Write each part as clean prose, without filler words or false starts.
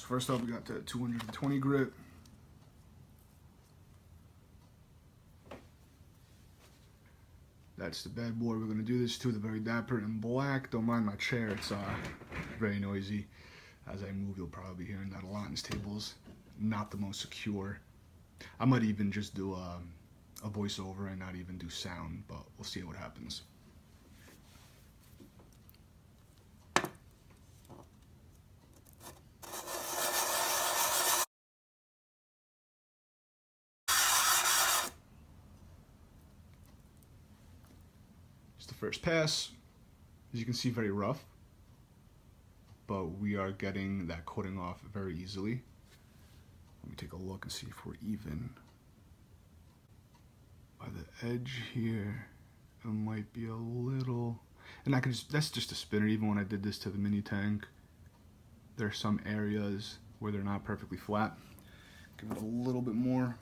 first up, we got the 220 grit. That's the bad boy we're going to do this to, the Very Dapper in black. Don't mind my chair, it's very noisy. As I move, you'll probably be hearing that a lot, and this table's not the most secure. I might even just do a voiceover and not even do sound, but we'll see what happens. It's the first pass. As you can see, very rough, but we are getting that coating off very easily. Let me take a look and see if we're even. By the edge here, it might be a little, and I can just, that's just a spinner. Even when I did this to the mini tank, there are some areas where they're not perfectly flat. Give it a little bit more.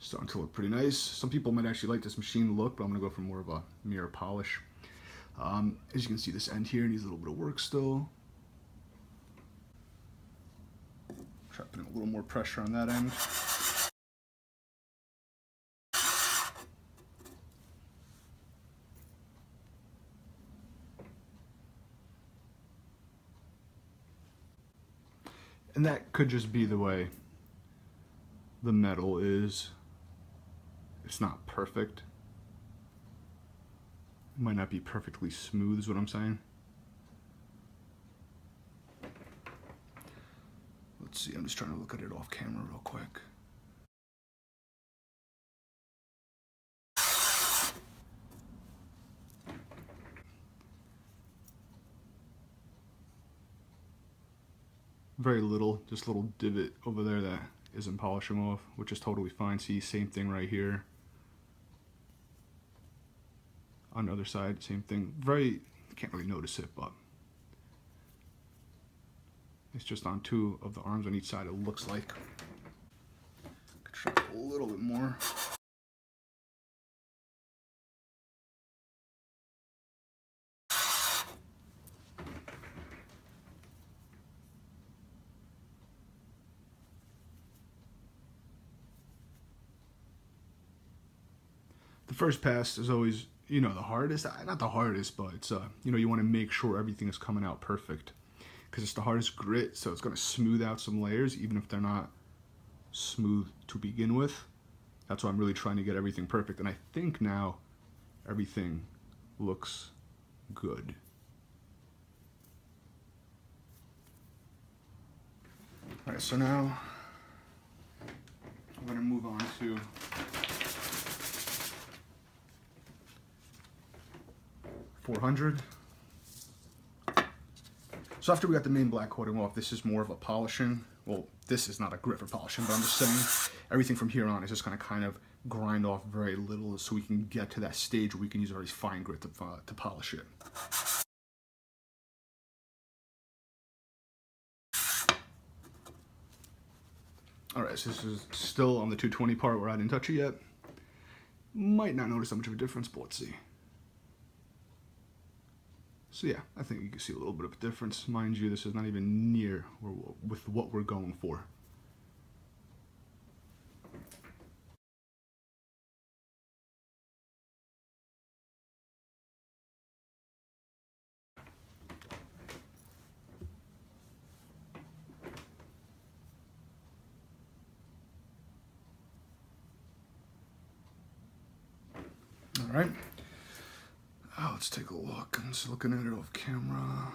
Starting to look pretty nice. Some people might actually like this machine look, but I'm gonna go for more of a mirror polish. As you can see, this end here needs a little bit of work still. Try putting a little more pressure on that end. And that could just be the way the metal is. It's not perfect. It might not be perfectly smooth, is what I'm saying. Let's see, I'm just trying to look at it off camera real quick. Very little, just a little divot over there that isn't polishing off, which is totally fine. See, same thing right here. On the other side, same thing. Very, can't really notice it, but it's just on two of the arms on each side, it looks like. Could try a little bit more. The first pass is always, you know, the hardest. Not the hardest, but it's, you know, you want to make sure everything is coming out perfect. Because it's the hardest grit, so it's going to smooth out some layers, even if they're not smooth to begin with. That's why I'm really trying to get everything perfect. And I think now everything looks good. All right, so now I'm going to move on to .400. So after we got the main black coating off, this is more of a polishing. Well, this is not a grit for polishing, but I'm just saying everything from here on is just going to kind of grind off very little so we can get to that stage where we can use a very fine grit to polish it. All right, so this is still on the 220 part where I didn't touch it yet. Might not notice that much of a difference, but let's see. So yeah, I think you can see a little bit of a difference. Mind you, this is not even near with what we're going for. All right. Let's take a look. I'm just looking at it off camera.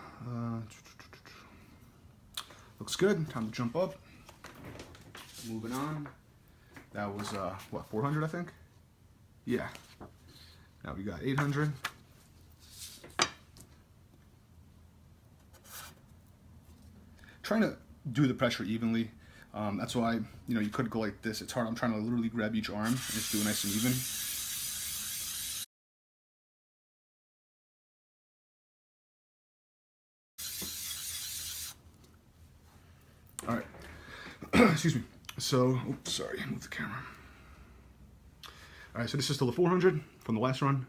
Looks good. Time to jump up. Moving on. That was, what, 400, I think? Yeah. Now we got 800. trying to do the pressure evenly. That's why, you know, you could go like this. It's hard. I'm trying to literally grab each arm and just do it nice and even. All right. Excuse me. So, oops, sorry, move the camera. All right, so this is still the 400 from the last run.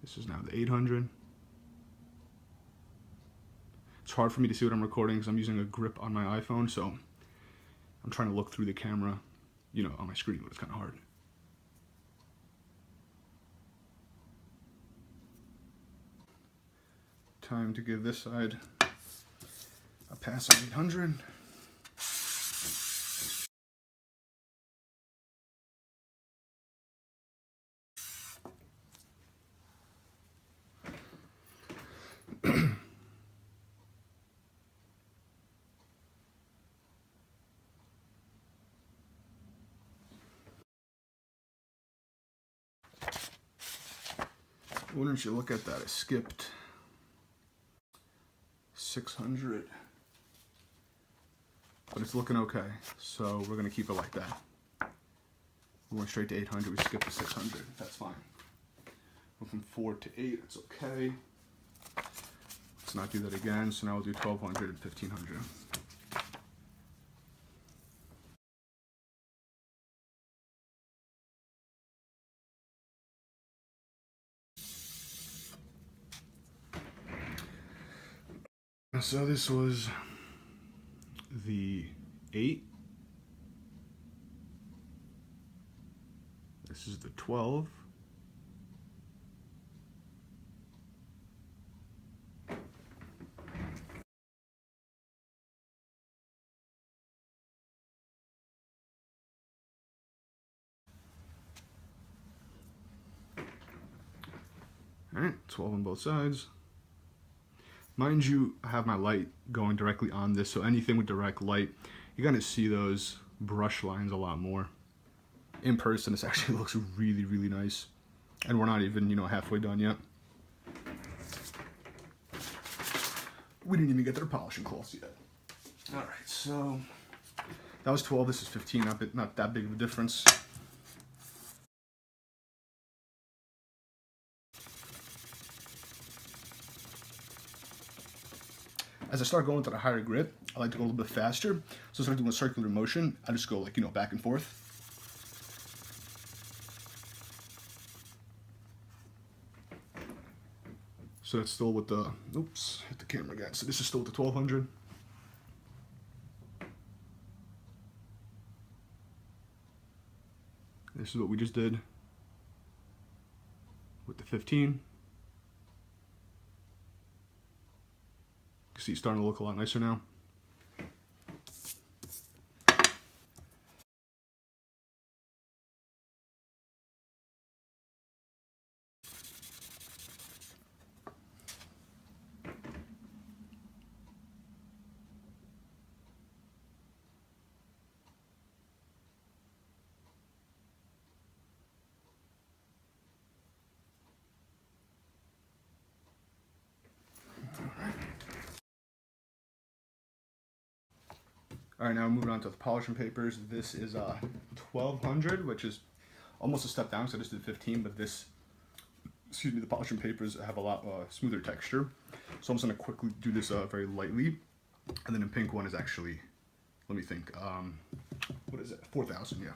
This is now the 800. It's hard for me to see what I'm recording because I'm using a grip on my iPhone, so I'm trying to look through the camera, you know, on my screen, but it's kind of hard. Time to give this side a pass on 800. Wouldn't you look at that? I skipped 600. But it's looking okay, so we're gonna keep it like that. We went straight to 800, we skipped to 600, that's fine. Went from 4 to 8, it's okay. Let's not do that again, so now we'll do 1200 and 1500. So this was the 8. This is the 12. All right, 12 on both sides. Mind you, I have my light going directly on this, so anything with direct light, you're gonna see those brush lines a lot more. In person, this actually looks really, really nice. And we're not even, you know, halfway done yet. We didn't even get to the polishing cloths yet. All right, so that was 12, this is 15, not that big of a difference. As I start going to the higher grip, I like to go a little bit faster. So instead of doing a circular motion, I just go like, you know, back and forth. So that's still with the, oops, hit the camera again. So this is still with the 1200. This is what we just did with the 15. See, it's starting to look a lot nicer now. All right, now we're moving on to the polishing papers. This is 1200, which is almost a step down, so I just did 15, but this, excuse me, the polishing papers have a lot smoother texture. So I'm just gonna quickly do this very lightly. And then the pink one is actually, let me think, what is it, 4000, yeah.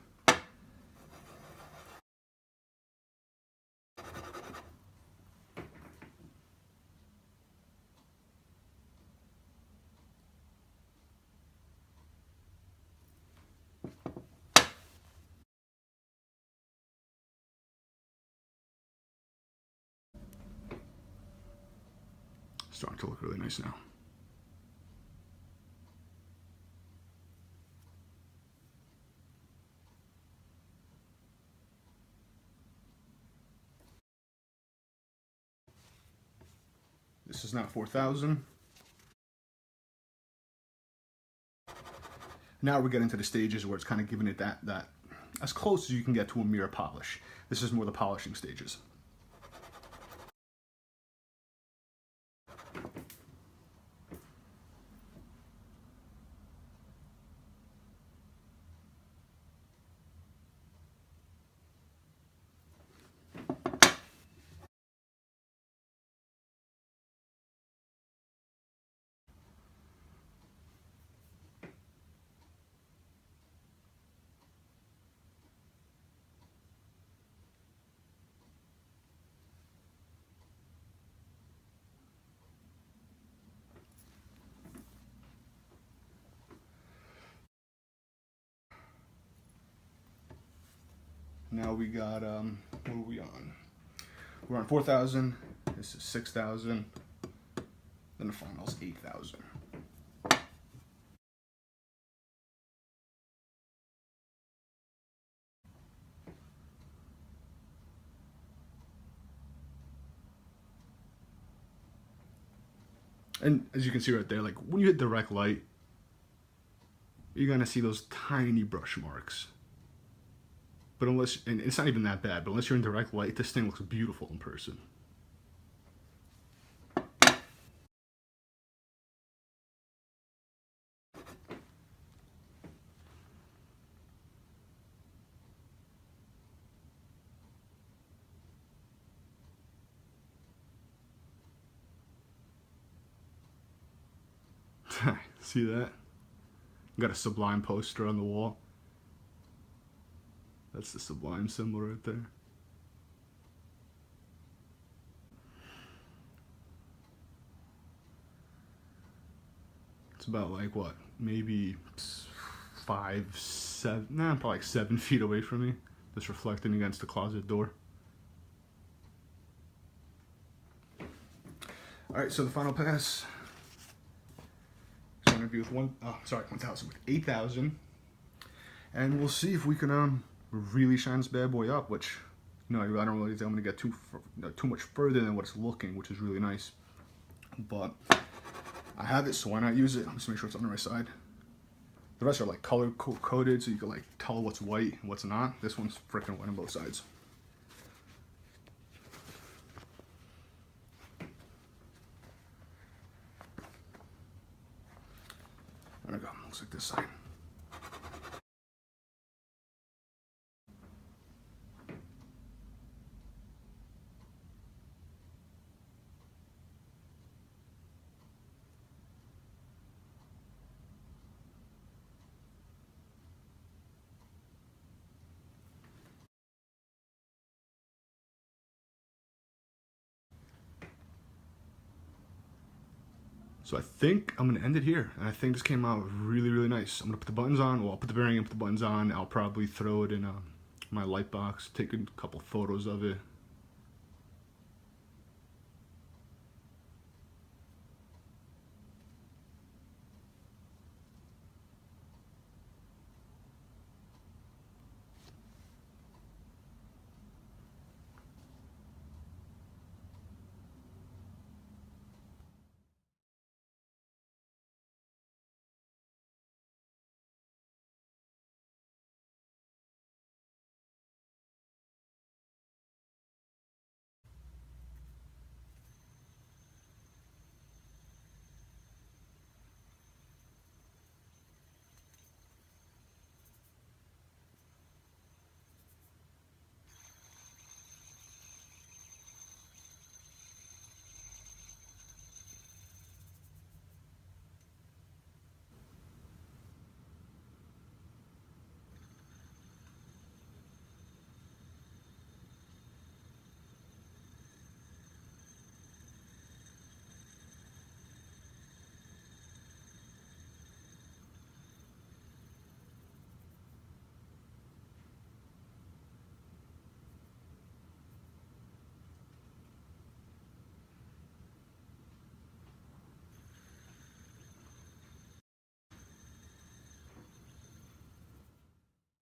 Starting to look really nice now. This is now 4000. Now we're getting to the stages where it's kind of giving it that as close as you can get to a mirror polish. This is more the polishing stages. now we got, what are we on? We're on 4,000, this is 6,000, then the final's 8,000. And as you can see right there, like when you hit direct light, you're gonna see those tiny brush marks. But unless, and it's not even that bad, but unless you're in direct light, this thing looks beautiful in person. See that? Got a Sublime poster on the wall. That's the Sublime symbol right there. It's about like what? Maybe 5, 7, nah, probably like 7 feet away from me. Just reflecting against the closet door. Alright, so the final pass. So I'm gonna be with 1,000 with 8,000. And we'll see if we can really shine this bad boy up, which, you know, I don't really think I'm gonna get too much further than what it's looking, which is really nice. But I have it, so why not use it? Let's make sure it's on the right side. The rest are like color coded, so you can like tell what's white and what's not. This one's freaking white on both sides. There we go. Looks like this side. So I think I'm gonna end it here, and I think this came out really, really nice. I'm gonna put the buttons on. Well, I'll put the bearing and put the buttons on. I'll probably throw it in my light box, take a couple photos of it,